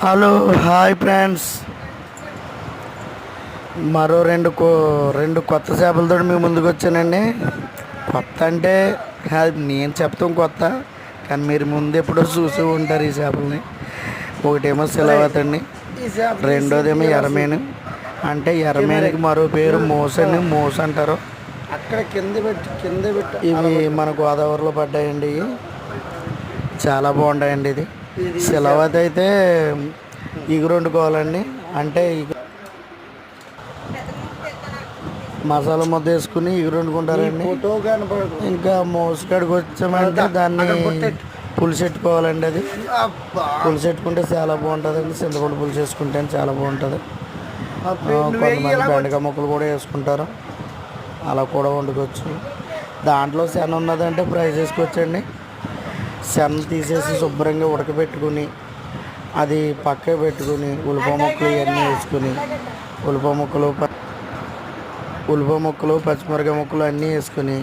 Hello hi friends. మరో రెండు కొత్త చేపలతో మీ ముందుకు వచ్చానండి. కొత్త అంటే నేను చెప్తాం కొత్త, కానీ మీరు ముందు ఎప్పుడో చూసి ఉంటారు ఈ చేపల్ని. ఒకటేమో సిలవత్ అండి, రెండోదేమో ఎర్రమీను. అంటే ఎర్రమీనుకి మరో పేరు మోసని, మోస అంటారు. అక్కడ కింద పెట్టి ఇవి మన గోదావరిలో పడ్డాయండి. ఇవి చాలా బాగుంటాయండి. ఇది సిలవత్ అయితే ఇగురు వండుకోవాలండి. అంటే మసాలా ముద్ద వేసుకుని ఇగురు వండుకుంటారండి. ఇంకా మోసకాడికి వచ్చామంటే దాన్ని పులుసు పెట్టుకోవాలండి. అది పులుసు పెట్టుకుంటే చాలా బాగుంటుందండి. చింతపండు పులుసు వేసుకుంటే చాలా బాగుంటుంది. కొంతమంది బెండకాయ ముక్కలు కూడా వేసుకుంటారు, అలా కూడా వండుకోవచ్చు. దాంట్లో శన ఉన్నదంటే ఫ్రై చేసుకోవచ్చండి. శన తీసేసి శుభ్రంగా ఉడకబెట్టుకుని అది పక్క పెట్టుకుని ఉల్లిపాయ ముక్కలు ఇవన్నీ వేసుకుని ఉల్లిపాయ ముక్కలు పచ్చిమిరకాయ ముక్కలు అన్నీ వేసుకుని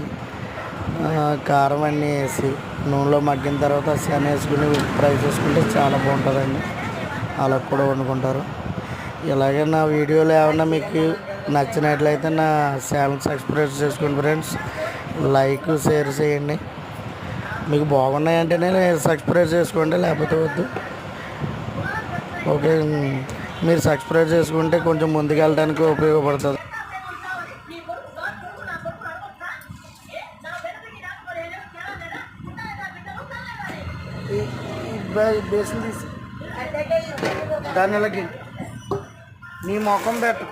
కారం అన్నీ వేసి నూనెలో మగ్గిన తర్వాత శన వేసుకుని ఫ్రై చేసుకుంటే చాలా బాగుంటుందండి. అలా కూడా వండుకుంటారు. ఇలాగే నా వీడియోలు ఏమన్నా మీకు నచ్చినట్లయితే నా ఛానల్ సబ్స్క్రైబ్ చేసుకోండి ఫ్రెండ్స్. లైక్ షేర్ చేయండి. మీకు బాగున్నాయంటేనే సబ్స్క్రైబ్ చేసుకోండి, లేకపోతే వద్దు. ఓకే, మీరు సబ్స్క్రైబ్ చేసుకుంటే కొంచెం ముందుకు వెళ్ళడానికి ఉపయోగపడుతుంది. బేసిన తీసి దాని నీ ముఖం పెట్టు.